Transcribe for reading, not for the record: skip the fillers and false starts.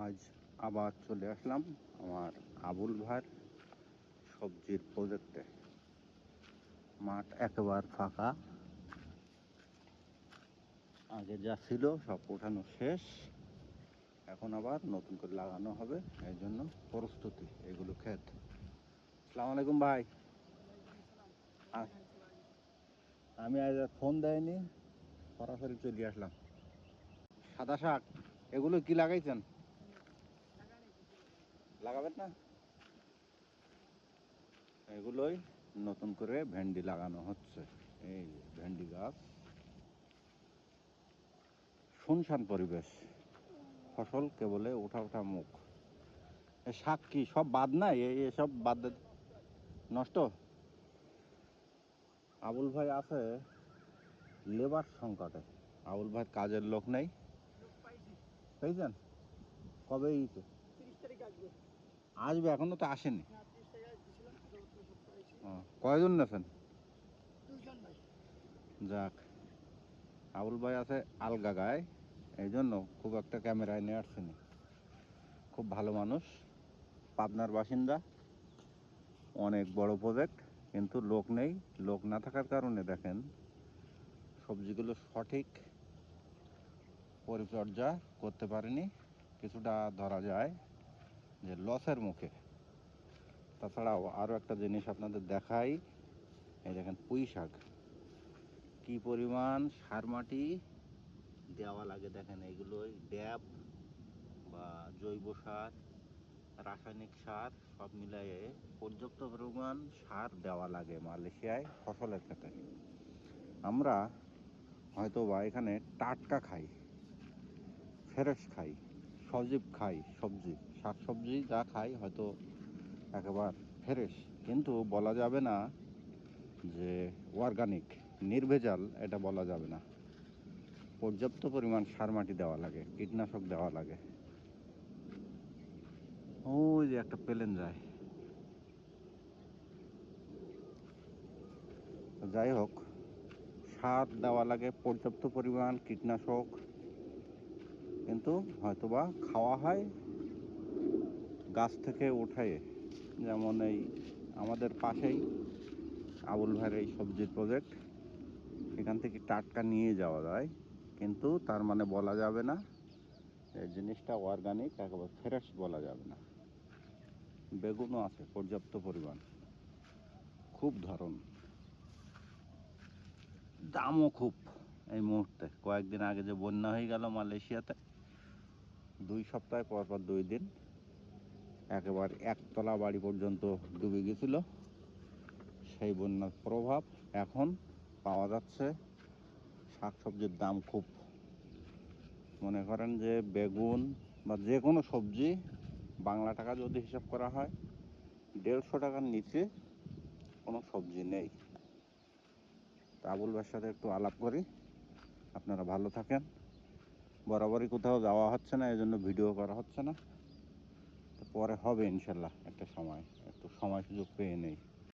আজ আবার চলে আসলাম আমার আবুল ভাইয়ের সবজির প্রজেক্টে। মাঠ একেবারে ফাঁকা, আগে যা ছিল সব ওঠানো শেষ, এখন আবার নতুন করে লাগানো হবে, এই জন্য প্রস্তুতি। এগুলো ক্ষেত। আসসালামু আলাইকুম ভাই। আমি আজ ফোন দেয়নি, সরাসরি চলে আসলাম। সাদা শাক এগুলো কি লাগাইছেন? লাগাবেন না? এগুলোই নতুন করে ভেন্ডি লাগানো হচ্ছে। এই ভেন্ডি গাছ, শুনশান পরিবেশ, ফসল কেবলে ওঠা ওঠা মুখ। শাক কি সব বাদ নাই? এসব বাদ নষ্ট। আবুল ভাই আছে লেবার সংকটে। আবুল ভাই কাজের লোক নেই। পেয়েছেন? কবে আসবে? এখনো তো আসেনি। কয়জন নেছেন? যাক, আবুল ভাই আছে আলগা গায়ে, এই জন্য খুব একটা ক্যামেরায় নিয়ে আসছেনি। খুব ভালো মানুষ, পাবনার বাসিন্দা, অনেক বড় প্রজেক্ট, কিন্তু লোক নেই। লোক না থাকার কারণে দেখেন সবজিগুলো সঠিক পরিচর্যা করতে পারেনি। কিছুটা ধরা যায় যে লসের মুখে। তাছাড়াও আরও একটা জিনিস আপনাদের দেখাই, এই দেখেন পুঁই শাক কী পরিমাণ সার মাটি দেওয়া লাগে। দেখেন এইগুলোই ড্যাব বা জৈব সার, রাসায়নিক সার সব মিলিয়ে পর্যাপ্ত পরিমাণ সার দেওয়া লাগে মালয়েশিয়ায় ফসলের ক্ষেত্রে। আমরা হয়তো বা এখানে টাটকা খাই, ফ্রেশ খাই, সজীব খাই, সবজি শাক সবজি যা খাই হয়তো একেবারে ফ্রেশ, কিন্তু বলা যাবে না যে অর্গানিক, নির্ভেজাল, এটা বলা যাবে না। পর্যাপ্ত পরিমাণ সার মাটি দেওয়া লাগে, কীটনাশক দেওয়া লাগে। ওই যে একটা প্লেন যায়। যাই হোক, সার দেওয়া লাগে পর্যাপ্ত পরিমাণ, কীটনাশক, কিন্তু হয়তোবা খাওয়া হয় গাছ থেকে উঠায়ে। যেমন এই আমাদের পাশেই আবুল ভাইয়ের এই সবজির প্রজেক্ট, এখান থেকে টাটকা নিয়ে যাওয়া যায়, কিন্তু তার মানে বলা যাবে না এই জিনিসটা অর্গানিক, একেবারে ফ্রেশ বলা যাবে না। বেগুনও আছে পর্যাপ্ত পরিমাণ, খুব ধরন, দামও খুব। এই মুহূর্তে কয়েকদিন আগে যে বন্যা হয়ে গেল মালয়েশিয়াতে, 2 সপ্তাহ পর পর 2 দিন একেবারে একতলা বাড়ি পর্যন্ত ডুবে গেছিল। সেই বন্যার প্রভাব এখন পাওয়া যাচ্ছে। শাকসবজির দাম খুব। মনে করেন যে বেগুন বা যে কোনো সবজি বাংলা টাকা যদি হিসাব করা হয়, 150 টাকার নিচে কোনো সবজি নেই। তা আবুল ভাইয়ের সাথে একটু আলাপ করি। আপনারা ভালো থাকেন। বরাবরই কোথাও যাওয়া হচ্ছে না, এই জন্য ভিডিও করা হচ্ছে না। তো পরে হবে ইনশাল্লাহ, একটা সময় একটু সময় সুযোগ পেয়ে নেই।